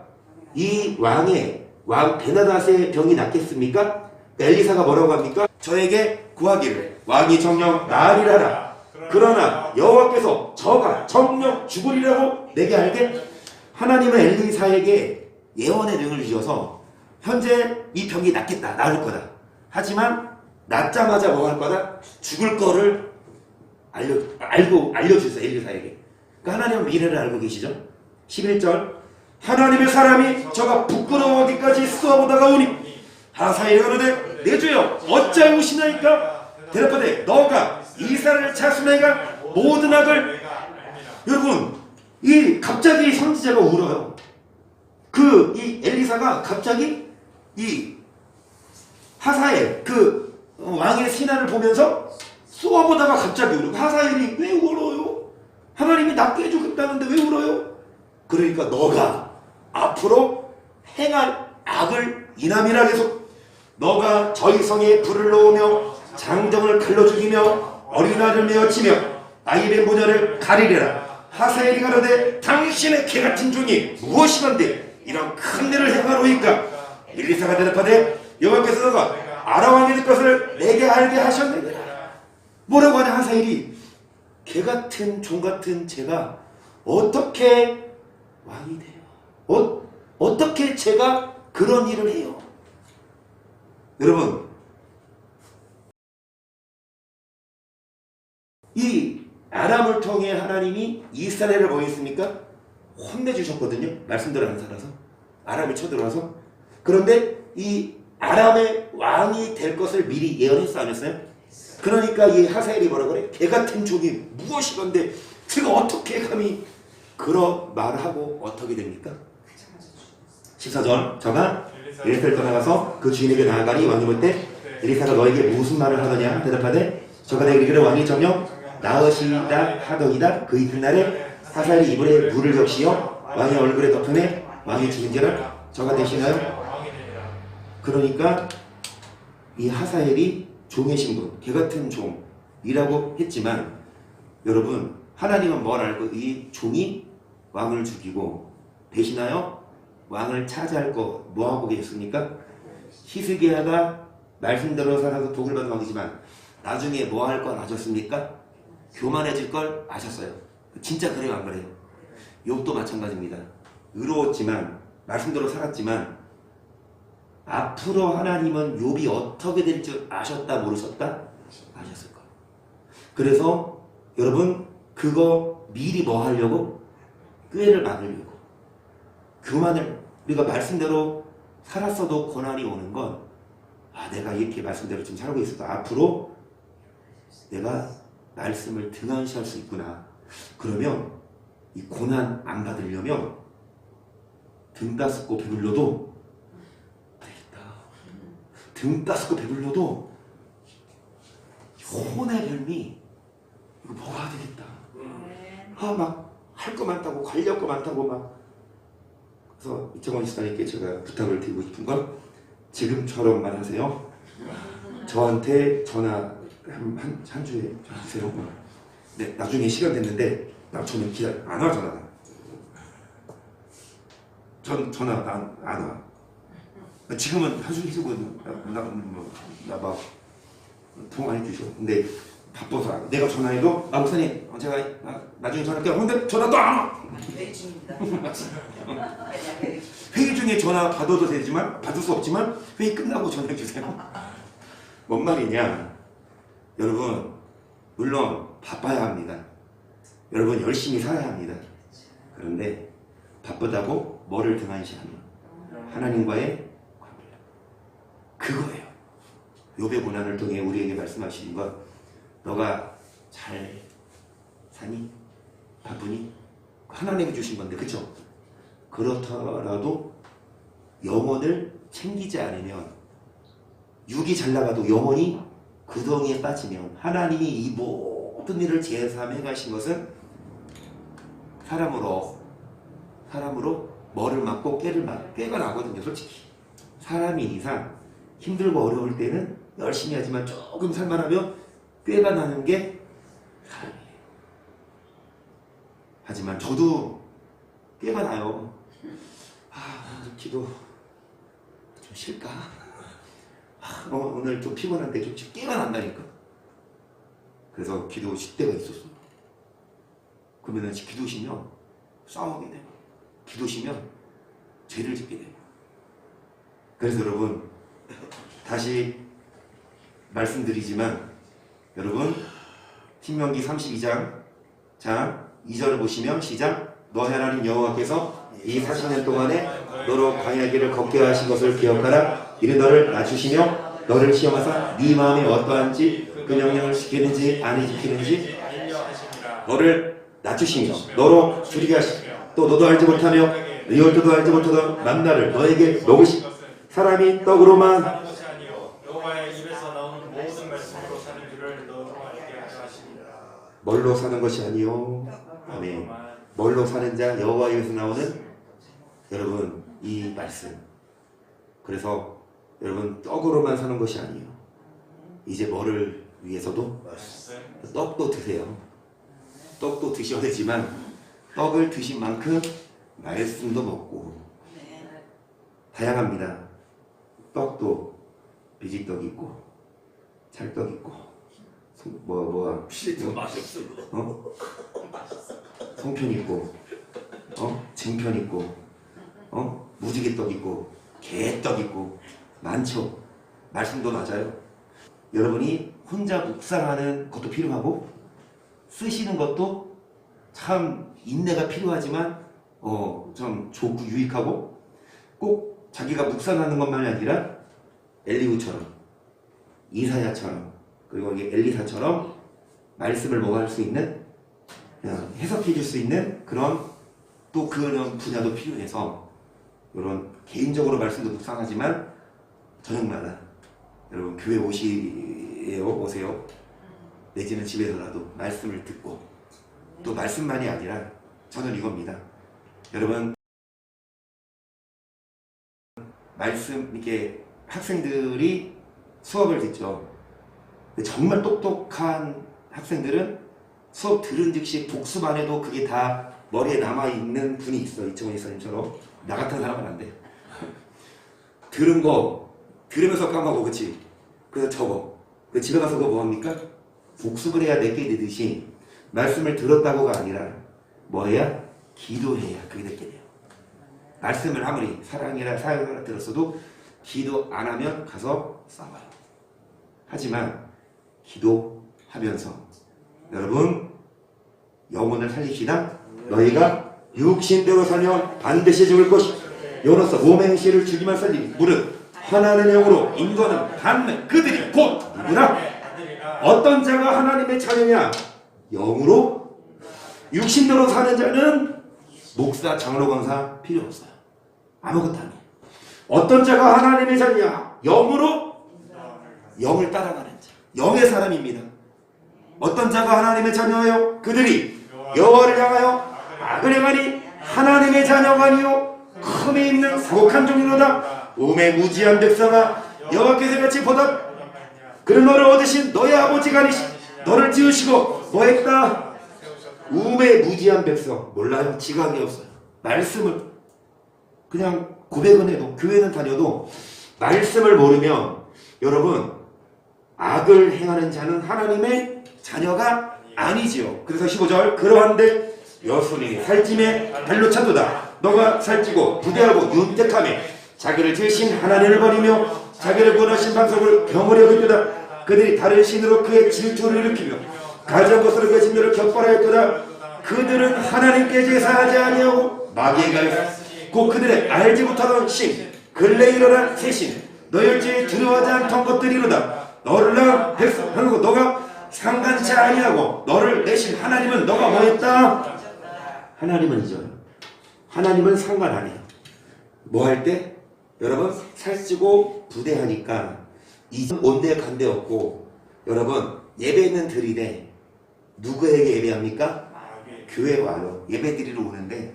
이 왕의 왕 베나다스의 병이 낫겠습니까? 엘리사가 뭐라고 합니까? 저에게 구하기를 왕이 정녕 나으리라라. 그러나 여호와께서 저가 정녕 죽으리라고 내게 알게? 하나님은 엘리사에게 예언의 능을 주셔서 현재 이 병이 낫겠다. 나을 거다. 하지만 낫자마자 뭐 할 거다? 죽을 거를 알려주세요. 엘리사에게. 그러니까 하나님은 미래를 알고 계시죠? 11절 하나님의 사람이 저가 부끄러워하기까지 쏘아보다가 오니 하사엘이 가로되 내 주여 어찌하여 오시나이까? 대답하되 너가 이스라엘 자손에게 모든 악을. 여러분 이 갑자기 선지자가 울어요. 이 엘리사가 갑자기 이 하사엘 왕의 신하를 보면서 쏘아보다가 갑자기 울어요. 하사엘이 왜 울어요? 하나님이 낫게 해주겠다는데 왜 울어요? 그러니까 너가 앞으로 행할 악을 인함이라 계속 너가 저희 성에 불을 놓으며 장정을 칼로 죽이며 어린아이를 메어치며 아이의 모녀를 가리리라. 하사엘이 가로되 당신의 개같은 종이 무엇이건데 이런 큰 일을 행하노이까? 엘리사가 대답하되 여호와께서 너가 아람왕이 될 것을 내게 알게 하셨느니라. 뭐라고 하냐? 하사엘이 개같은 종같은 제가 어떻게 왕이 돼요? 어떻게 제가 그런 일을 해요? 여러분 이 아람을 통해 하나님이 이스라엘을 뭐 했습니까? 혼내주셨거든요. 말씀대로 안 살아서 아람이 쳐들어와서. 그런데 이 아람의 왕이 될 것을 미리 예언했어 안 했어요? 그러니까 이 하사엘이 뭐라 그래? 개같은 종이 무엇이건데 제가 어떻게 감히 그런 말을 하고 어떻게 됩니까? 14절 저가 엘리사를 떠나가서 그 주인에게 나아가니 왕이 볼 때 엘리사가 너에게 무슨 말을 하더냐? 대답하되 저가 내게 이르기를 왕이 정녕 나으시다 하더이다. 그 이튿날에 하사엘이 이불에 물을 적시어 왕의 얼굴에 덮으매 왕이 죽은지라 저가 대신하여 그러니까 이 하사엘이 종의 신분, 개같은 종이라고 했지만 여러분 하나님은 뭘 알고 이 종이 왕을 죽이고 대신하여 왕을 차지할 거 뭐하고 계셨습니까? 히스기야가 말씀대로 살아서 복을 받은 왕이지만 나중에 뭐 할 걸 아셨습니까? 교만해질 걸 아셨어요. 진짜 그래요 안 그래요? 욥도 마찬가지입니다. 의로웠지만 말씀대로 살았지만 앞으로 하나님은 욥이 어떻게 될 줄 아셨다 모르셨다? 아셨을 거예요. 그래서 여러분 그거 미리 뭐 하려고? 꾀를 막으려고. 교만을 우리가 말씀대로 살았어도 고난이 오는 건 내가 이렇게 말씀대로 지금 살고 있어도 앞으로 내가 말씀을 등한시할 수 있구나. 그러면 이 고난 안 받으려면 등 따스고 배불러도 되겠다. 등 따스고 배불러도 혼의 별미 이거 먹어야 되겠다. 막 할 거 많다고 관리할 거 많다고 막. 그래서 이정원 지사님께 제가 부탁을 드리고 싶은 건 지금처럼만 하세요. 저한테 전화 한 주에 좀 주세요. 네, 나중에 시간 됐는데 저는 안 와. 전화 안 와. 지금은 한숨 쉬고 나막 통화해 주셔. 근데 바빠서 내가 전화해도 목사님 제가 나중에 전화할게요. 근데 전화도 안 와. 회의 중입니다. 회의 중에 전화 받아도 되지만 받을 수 없지만 회의 끝나고 전화해 주세요. 뭔 말이냐? 여러분 물론 바빠야 합니다. 여러분 열심히 살아야 합니다. 그런데 바쁘다고 뭐를 등한시하면 하나님과의 관계 그거예요. 욥의 고난을 통해 우리에게 말씀하시는 것 너가 잘 사니? 바쁘니? 하나님이 주신 건데 그쵸? 그렇더라도 영혼을 챙기지 않으면 육이 잘 나가도 영혼이 구덩이에 빠지면 하나님이 이 모든 일을 제삼해 가신 것은 사람으로 뭐를 맞고 꾀가 나거든요. 솔직히 사람이 이상 힘들고 어려울 때는 열심히 하지만 조금 살만하면 꾀가 나는 게 사람이에요. 하지만 저도 꾀가 나요. 기도 좀 쉴까? 오늘 좀 피곤한데 좀 꾀가 난다니까. 그래서 기도 쉴 때가 있었어. 그러면 기도 쉬면 싸우게 돼요. 기도 쉬면 죄를 짓게 돼요. 그래서 여러분 다시 말씀드리지만 여러분 신명기 32장 자 2절을 보시면 시작 너의 하나님 여호와께서 이 40년 동안에 너로 광야 길을 걷게 하신 것을 기억하라. 이는 너를 낮추시며 너를 시험하사 네 마음이 어떠한지 그 명령을 지키는지 안 지키는지 너를 낮추시며 너로 줄이게 하시며 또 너도 알지 못하며 네 열조도 알지 못하던 만나를 너에게 먹으시 사람이 떡으로만 뭘로 사는 것이 아니요 아멘. 뭘로 사는 자 여호와 입에서 나오는 여러분 이 말씀. 그래서 여러분 떡으로만 사는 것이 아니에요. 이제 뭐를 위해서도 떡도 드세요. 떡도 드셔야 되지만 떡을 드신 만큼 말씀도 먹고 다양합니다. 떡도 비지떡 있고 찰떡 있고 맛이 없어. 송편 있고 증편 있고 무지개떡 있고 개떡 있고 많죠. 말씀도 맞아요. 여러분이 혼자 묵상하는 것도 필요하고 쓰시는 것도 참 인내가 필요하지만 좀 좋고 유익하고 꼭 자기가 묵상하는 것만이 아니라 엘리후처럼 이사야처럼 그리고 엘리사처럼 말씀을 뭐가 할 수 있는 해석해 줄 수 있는 그런 또 그런 분야도 필요해서 이런 개인적으로 말씀도 묵상하지만 저녁마다 여러분 교회 오세요. 내지는 집에서라도 말씀을 듣고 또 말씀만이 아니라 저는 이겁니다. 여러분 말씀 이렇게 학생들이 수업을 듣죠. 근데 정말 똑똑한 학생들은 수업 들은 즉시 복습 안 해도 그게 다 머리에 남아있는 분이 있어. 이청원 이사님처럼. 나 같은 사람은 안 돼. 들은 거 들으면서 까먹어. 그치? 그래서 적어. 집에 가서 그거 뭐합니까? 복습을 해야 내게 되듯이 말씀을 들었다고가 아니라 뭐 해야? 기도해야 그게 내게 돼요. 말씀을 아무리 사랑이라 사역이라 들었어도 기도 안 하면 가서 싸워요. 하지만 기도하면서 여러분 영혼을 살리시다 너희가 육신대로 살면 반드시 죽을 것이 요나서 몸의 행실을 죽이만 살리니 무릇 하나님의 영으로 인도는 받는 그들이 곧 누구나 어떤 자가 하나님의 자녀냐 영으로 육신대로 사는 자는 목사 장로 권사 필요 없어요. 아무것도 아니에요. 어떤 자가 하나님의 자녀냐 영으로 영을 따라가는 자 영의 사람입니다. 어떤 자가 하나님의 자녀예요? 그들이 여호와를 향하여 악을 행하니 하나님의 자녀가 아니요 흠이 있는 사곡한 종이로다. 우매 무지한 백성아 여호와께서 같이 보다 그는 너를 얻으신 너의 아버지가 아니시 너를 지으시고 뭐 했다? 우매 무지한 백성 몰라요. 지각이 없어요. 말씀을 그냥 고백은 해도 교회는 다녀도 말씀을 모르면 여러분 악을 행하는 자는 하나님의 자녀가 아니지요. 그래서 15절 그러한데 여순이 살찜에 발로 차도다. 너가 살찌고 부대하고 윤택함에 자기를 지으신 하나님을 버리며 자기를 구원하신 방석을 경홀히 여겼도다. 그들이 다른 신으로 그의 질투를 일으키며 가장 것으로 그 신들을 격발하였도다. 그들은 하나님께 제사하지 아니하고 마귀에게 곧 그들의 알지 못하던 신 근래 일어난 새신 너희를 두려워하지 않던 것들이로다. 너를 낳은 백성 하고 너가 상관치 아니하고 너를 내신 하나님은 너가 뭐했다? 하나님은 잊어요. 하나님은 상관 안 해요. 뭐 할 때? 여러분 살찌고 부대하니까 온데 간데 없고 여러분 예배는 드리되 누구에게 예배합니까? 교회 와요. 예배 드리러 오는데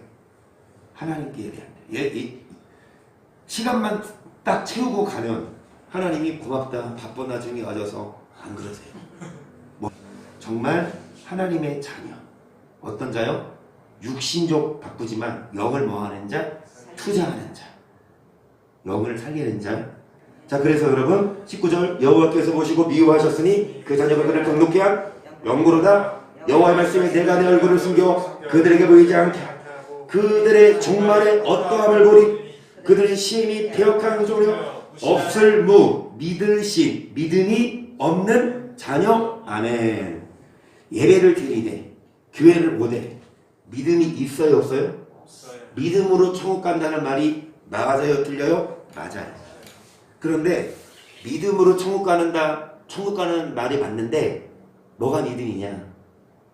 하나님께 예배한대. 시간만 딱 채우고 가면 하나님이 고맙다 바쁜 나중에 와줘서 안 그러세요. 뭐 정말 하나님의 자녀 어떤 자요? 육신적 바쁘지만 영을 뭐하는 자? 투자하는 자 영을 살리는 자. 자 그래서 여러분 19절 여호와께서 보시고 미워하셨으니 그 자녀가 그를 경록케 한 영으로다. 여호와의 말씀에 내가 내 얼굴을 숨겨 그들에게 보이지 않게 그들의 종말에 어떠함을 보리. 그들이 심히 배역한 종려 없을 무 믿을 신 믿음이 없는 자녀. 아멘. 예배를 드리되 교회를 오되 믿음이 있어요 없어요? 없어요. 믿음으로 천국 간다는 말이 맞아요 틀려요? 맞아요. 그런데 믿음으로 천국 가는 말이 맞는데 뭐가 믿음이냐?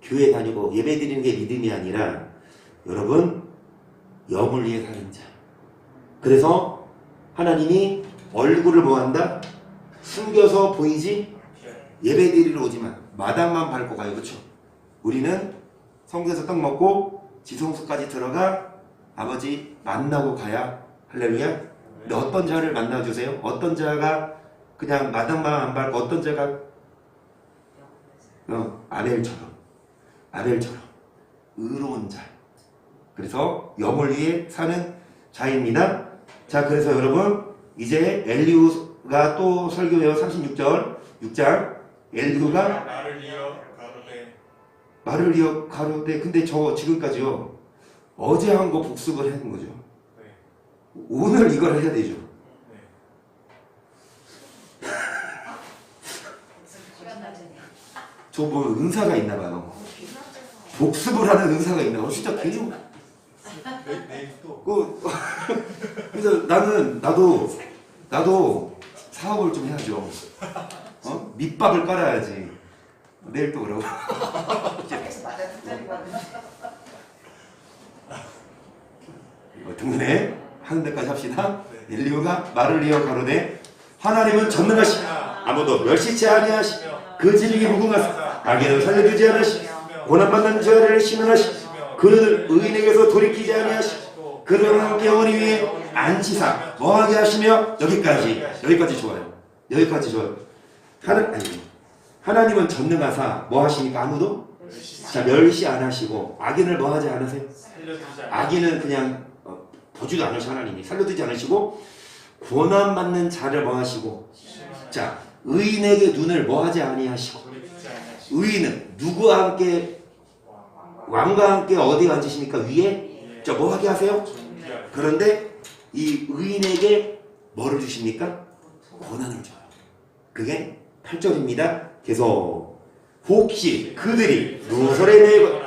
교회 다니고 예배 드리는 게 믿음이 아니라 여러분 영을 위해 사는 자. 그래서 하나님이 얼굴을 뭐한다? 숨겨서 보이지? 예배 드리러 오지만 마당만 밟고 가요. 그렇죠? 우리는 성경에서 떡 먹고 지성소까지 들어가 아버지 만나고 가야 할렐루야. 근데 어떤 자를 만나주세요? 어떤 자가 그냥 마당만 안 밟고 어떤 자가 아벨처럼 의로운 자. 그래서 영을 위해 사는 자입니다. 자 그래서 여러분 이제 엘리후가 또 설교해요. 36절 6장 엘리후가 말을 이어 가로되 근데 저 지금까지요 어제 한 거 복습을 하는 거죠. 네. 오늘 이걸 해야 되죠. 네. 저 뭐 은사가 있나 봐요. 복습을 하는 은사가 있나 봐요. 진짜 개좀 그래서 나도 사업을 좀 해야죠. 밑밥을 깔아야지. 내일 또 그러고. 등근에 하는 데까지 합시다. 엘리후가 말을 이어 가로되 하나님은 전능하시 아무도 멸시치 아니하시 그 진리기 무궁하사 악인을 살려주지 않으시 고난받는 자를 신원하시 그를 의인에게서 돌이키지 아니하시 그들과 함께 영원히 위에 앉히사 뭐하게 하시며 여기까지 좋아요. 여기까지 좋아요. 하나님은 전능하사 뭐 하십니까? 아무도 자 멸시 안 하시고 악인을 뭐 하지 않으세요? 악인은 그냥 보지도 않으시 하나님이 살려두지 않으시고 고난받는 자를 뭐 하시고 자 의인에게 눈을 뭐 하지 아니하시고 의인은 누구와 함께 왕과 함께 어디에 앉으십니까? 위에 자 뭐 하게 하세요? 그런데 이 의인에게 뭐를 주십니까? 고난을 줘요. 그게 8절입니다. 계속 혹시 그들이 누설에 매고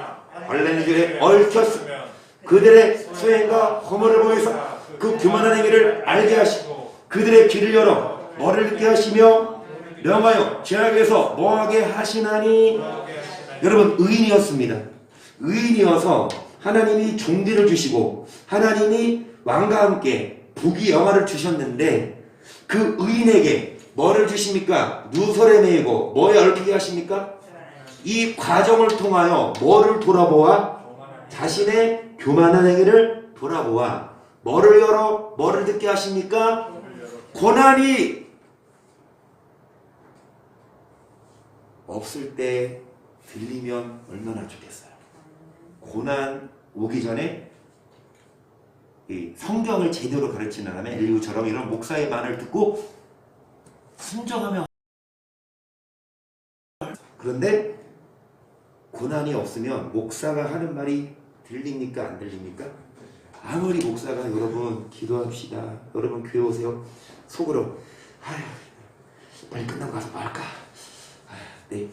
관련의 길에 얽혔으면 그들의 수행과 허물을 보여서 그 교만한 행위를 알게 하시고 그들의 귀를 열어 머리를 듣게 하시며 명하여 죄악에서 뭐하게 하시나니 여러분 의인이었습니다. 의인이어서 하나님이 종기를 주시고 하나님이 왕과 함께 부귀 영화를 주셨는데 그 의인에게 뭐를 주십니까? 누설에 매이고 뭐에 얽히게 하십니까? 이 과정을 통하여 뭐를 돌아보아? 자신의 교만한 행위를 돌아보아 뭐를 열어? 뭐를 듣게 하십니까? 고난이 없을 때 들리면 얼마나 좋겠어요. 고난 오기 전에 이 성경을 제대로 가르치는 다음에 엘리후처럼 이런 목사의 말을 듣고 순종하면 그런데 고난이 없으면 목사가 하는 말이 들립니까? 안 들립니까? 아무리 목사가 여러분 기도합시다. 여러분 교회 오세요. 속으로 빨리 끝나고 가서 뭐 할까? 내일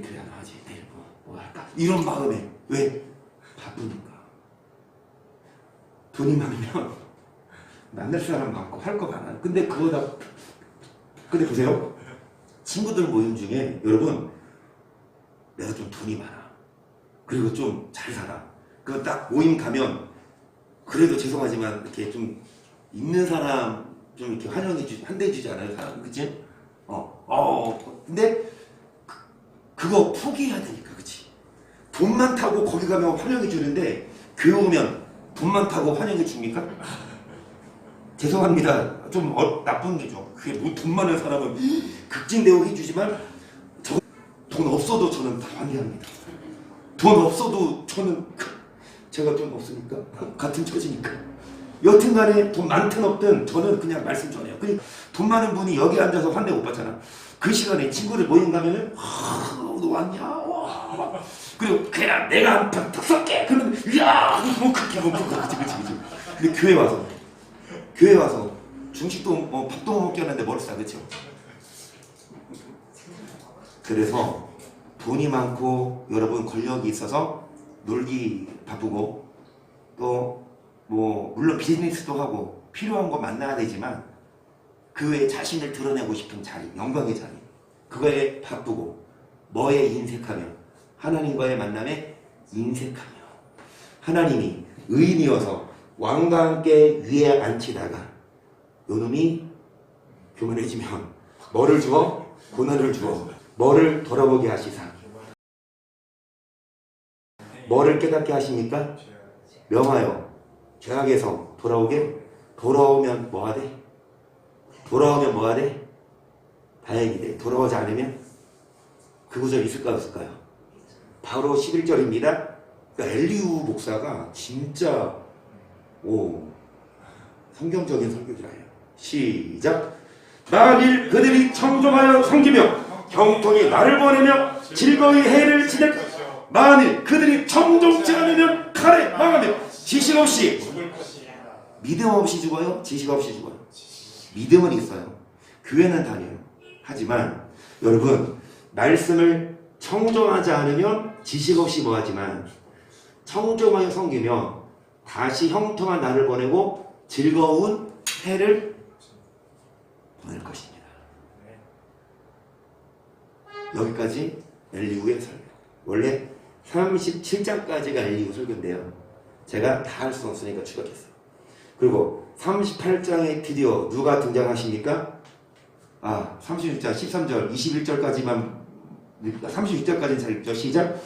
교회 안 하지. 내일 뭐 할까? 이런 마음에 왜? 바쁘니까. 돈이 많으면 만날 사람 많고 할 거 많아요. 근데 근데 보세요. 친구들 모임 중에 여러분 내가 좀 돈이 많아. 그리고 좀 잘 살아. 그 딱 모임 가면 그래도 죄송하지만 이렇게 좀 있는 사람 좀 이렇게 환대해 주지 않아요? 사람 그치? 근데 그거 포기해야 되니까 그치? 돈 많다고 거기 가면 환영해 주는데 교회 오면 돈 많다고 환영해 줍니까? 죄송합니다. 좀 나쁜 게죠. 그게 뭐 돈 많은 사람은 극진대우 해주지만 돈 없어도 저는 다 환대합니다. 돈 없어도 저는 제가 돈 없으니까 같은 처지니까 여튼 간에 돈 많든 없든 저는 그냥 말씀 전해요. 돈 많은 분이 여기 앉아서 환대 못 받잖아. 그 시간에 친구들 모임 가면은 너 왔냐? 와. 그리고 그냥 내가 한 판 딱 쏠게. 그러면 이야 뭐 그렇게 그치. 근데 교회 와서 중식도 밥도 못 먹게 하는데 머리 싸 그쵸? 그래서 돈이 많고 여러분 권력이 있어서 놀기 바쁘고 또 뭐 물론 비즈니스도 하고 필요한 거 만나야 되지만 그 외에 자신을 드러내고 싶은 자리, 영광의 자리 그거에 바쁘고 뭐에 인색하며 하나님과의 만남에 인색하며 하나님이 의인이어서 왕과 함께 위에 앉히다가 요놈이 교만해지면 뭐를 주어? 고난을 주어 뭐를 돌아보게 하시사 뭐를 깨닫게 하십니까? 명하여 죄악에서 돌아오면 뭐하되? 돌아오면 뭐하되? 다행이돼. 돌아오지 않으면 그 구절 있을까 없을까요? 바로 11절입니다. 그러니까 엘리후 목사가 진짜 성경적인 설교자예요. 시작. 만일 그들이 청종하여 섬기며 형통이 나를 보내며 즐거이 해를 지낼 만일 그들이 청종치 않으면 칼에 망하며 지식 없이 믿음 없이 죽어요? 지식 없이 죽어요? 믿음은 있어요. 교회는 다녀요. 하지만 여러분 말씀을 청종하지 않으면 지식 없이 뭐하지만 청종하여 섬기며 다시 형통한 나를 보내고 즐거운 해를 보낼 것입니다. 여기까지 엘리후의 설교. 원래 37장까지가 엘리후 설교인데요. 제가 다 할 수 없으니까 추격했어요. 그리고 38장에 드디어 누가 등장하십니까? 36장 13절 21절까지만 36절까지는 잘 읽죠. 시작.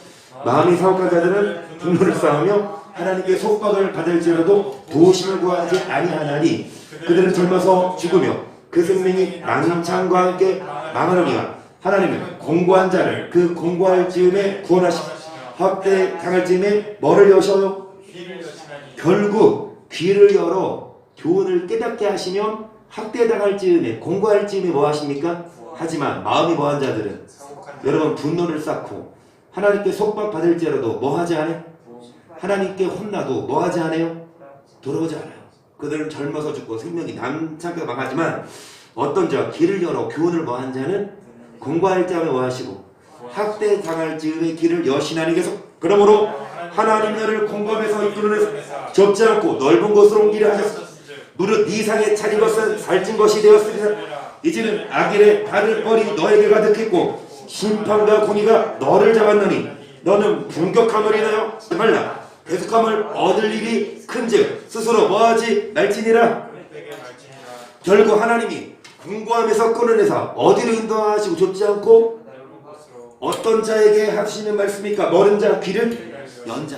마음이 사악한 자들은 분노를 쌓으며 하나님께 속박을 받을지라도 도심을 구하지 아니하나니 그들은 젊어서 죽으며 그 생명이 낭창과 함께 망하느니라. 하나님은 공고한 자를 그 공고할 즈음에 구원하시고 학대 당할 즈음에 뭐를 여셔요? 결국 귀를 열어 교훈을 깨닫게 하시면 학대당할 즈음에 공고할 즈음에 뭐 하십니까? 하지만 마음이 뭐한 자들은 여러분 분노를 쌓고 하나님께 속박받을지라도 뭐 하지 않아요? 하나님께 혼나도 뭐 하지 않아요? 돌아오지 않아요. 그들은 젊어서 죽고 생명이 남창게 망하지만 어떤 자 길을 열어 교훈을 뭐 한 자는 공고할 자에 뭐 하시고 학대당할 즈음에 길을 여신하니 계속 그러므로 하나님 너를 공감에서 이끌어내서 좁지 않고 넓은 곳으로 옮기려 하셨소. 무릇 이상에 차린 것은 살찐 것이 되었으리라. 이제는 악인의 발을 뻘이 너에게 가득했고 심판과 공의가 너를 잡았느니 너는 분격함을 인하여 말라. 계속함을 얻을 일이 큰즉 스스로 뭐하지 말지니라. 결국 하나님이 공고함에서 끊어내서 어디로 인도하시고 좁지 않고 어떤 자에게 하시는 말씀입니까? 멀은 자 귀를 연 자.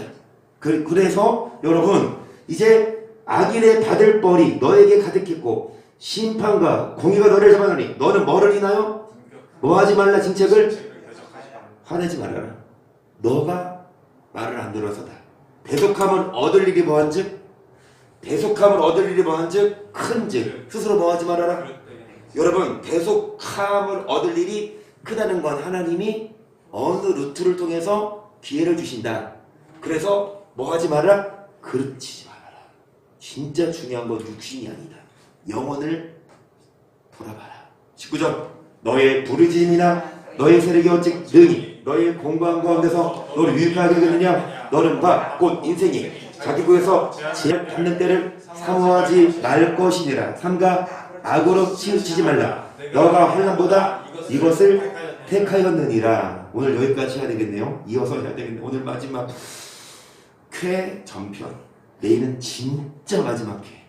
그래서 여러분 이제 악인의 받을 벌이 너에게 가득했고 심판과 공의가 너를 잡아나니 너는 뭐를 인하여 뭐하지 말라 징책을 화내지 말아라. 너가 말을 안 들어서다. 대속함을 얻을 일이 뭐한즉 대속함을 얻을 일이 뭐한즉 큰즉 스스로 뭐하지 말아라. 여러분 대속함을 얻을 일이 크다는 건 하나님이 어느 루트를 통해서 기회를 주신다. 그래서 뭐하지 말아라. 그르치지 말아라. 진짜 중요한 건 육신이 아니다. 영혼을 돌아봐라. 19절 너의 부르짖음이나 너의 세력이 어찌 능히 너의 공부한 가운데서 너를 유익하게 하겠느냐. 너는 곧 인생이 자기 구에서 제약 받는 때를 사모하지 말 것이니라. 삼가 악으로 치우치지 말라. 너가 환난보다 이것을 택하였느니라. 오늘 여기까지 해야 되겠네요. 이어서 해야 되겠네요. 오늘 마지막 쾌 전편. 내일은 진짜 마지막 쾌.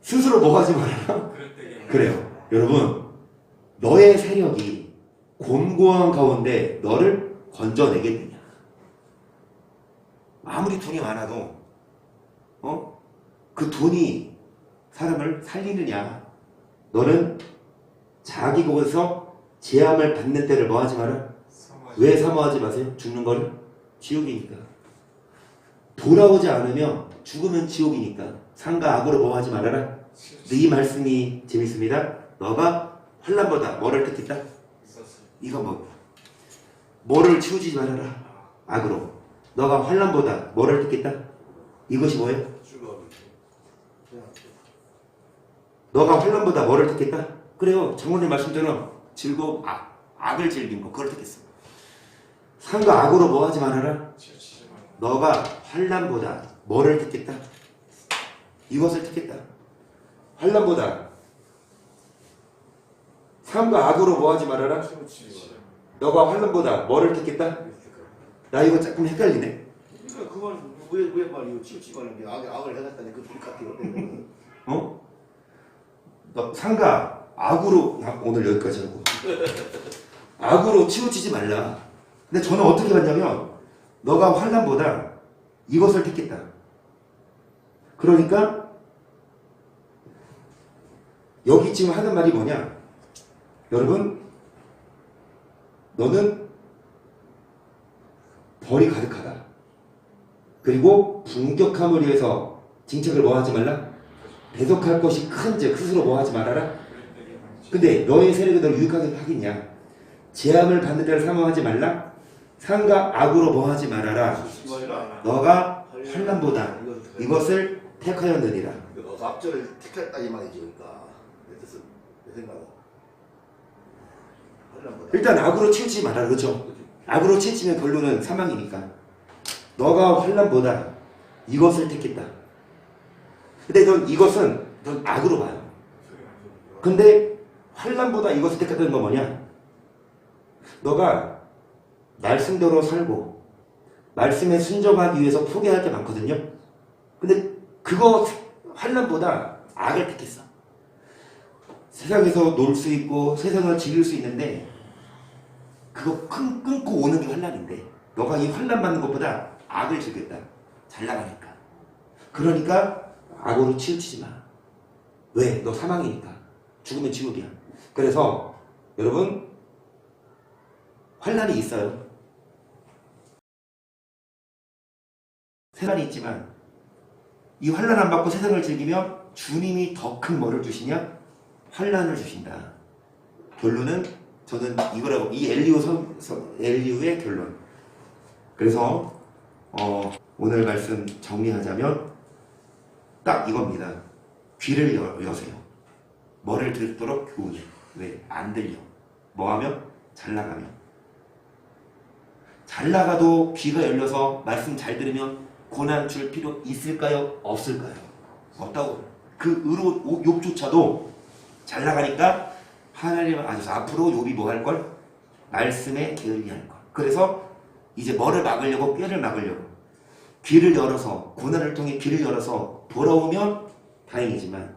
스스로 뭐 하지 말아라. 그래요. 여러분 너의 세력이 곤고한 가운데 너를 건져내겠느냐. 아무리 돈이 많아도 그 돈이 사람을 살리느냐. 너는 자기 곳에서 재앙을 받는 때를 뭐 하지 마라. 왜 사모하지 마세요? 죽는 거를? 지옥이니까. 돌아오지 않으면 죽으면 지옥이니까. 상과 악으로 뭐 하지 말아라. 이 말씀이 재밌습니다. 너가 환난보다 뭐를 택했다? 이거 뭐를 치우지 말아라. 악으로. 너가 환난보다 뭐를 택했다? 이것이 뭐예요? 너가 환난보다 뭐를 택했다? 그래요. 장모님 말씀처럼 즐거움, 악을 즐긴 거 그걸 택했어. 상과 악으로 뭐 하지 말아라? 너가 환난보다 뭐를 택했다? 이것을 택했다. 환난보다 상과 악으로 뭐 하지 말아라? 너가 환난보다 뭐를 택했다? 나 이거 조금 헷갈리네. 그건 왜 말이요? 치우치지 말는 게 악을 해갔다니 그 둘이 같아요. 너 상가 악으로 오늘 여기까지 하고 악으로 치우치지 말라. 근데 저는 어떻게 봤냐면 너가 환난보다 이것을 택했다. 그러니까 여기 지금 하는 말이 뭐냐? 여러분 너는 벌이 가득하다. 그리고 분격함을 위해서 징책을 뭐 하지 말라? 대속할 것이 큰즉 스스로 뭐 하지 말아라. 근데 너의 세력이 너를 유익하게 하겠냐? 재앙을 받는 데를 사모하지 말라. 상과 악으로 뭐 하지 말아라. 너가 환난보다 이것을 택하였느니라. 너가 앞절을 택했다 이 말이지. 그러니까 내 뜻은 내 생각은 일단 악으로 치우치지 말아라. 그렇죠? 악으로 치우치면 결론은 사망이니까. 너가 환난보다 이것을 택했다. 근데 넌 악으로 봐요. 근데 환난보다 이것을 택했다는 건 뭐냐? 너가 말씀대로 살고 말씀에 순종하기 위해서 포기할 게 많거든요. 근데 그거 환난보다 악을 택했어. 세상에서 놀 수 있고 세상을 즐길 수 있는데 그거 끊고 오는 게 환란인데 너가 이 환란 받는 것보다 악을 즐겼다. 잘 나가니까. 그러니까 악으로 치우치지 마. 왜? 너 사망이니까. 죽으면 지옥이야. 그래서 여러분 환란이 있어요. 세상이 있지만 이 환란 안 받고 세상을 즐기면 주님이 더 큰 뭐를 주시냐? 환란을 주신다. 결론은 저는 이거라고 이 엘리우의 결론. 그래서 오늘 말씀 정리하자면 딱 이겁니다. 귀를 여세요. 뭐를 듣도록 교훈. 왜? 안 들려. 뭐하면? 잘 나가면. 잘 나가도 귀가 열려서 말씀 잘 들으면 고난 줄 필요 있을까요? 없을까요? 없다고. 그 욕조차도 잘 나가니까 하나님 아셔서 앞으로 욥이 뭐 할 걸? 말씀에 게을리할 걸. 그래서 이제 뭐를 막으려고? 꾀를 막으려고 귀를 열어서 고난을 통해 귀를 열어서 돌아오면 다행이지만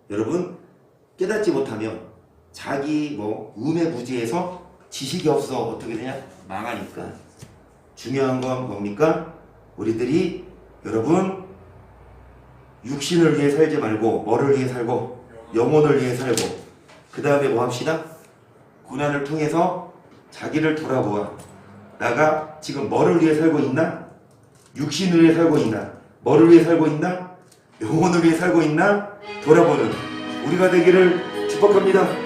여러분 깨닫지 못하면 자기 우매부지에서 지식이 없어 어떻게 되냐? 망하니까. 중요한 건 뭡니까? 우리들이 여러분 육신을 위해 살지 말고 뭐를 위해 살고 영혼을 위해 살고 그 다음에 뭐 합시다? 고난을 통해서 자기를 돌아보아. 나가 지금 뭐를 위해 살고 있나? 육신을 위해 살고 있나? 뭐를 위해 살고 있나? 영혼을 위해 살고 있나? 돌아보는 우리가 되기를 축복합니다.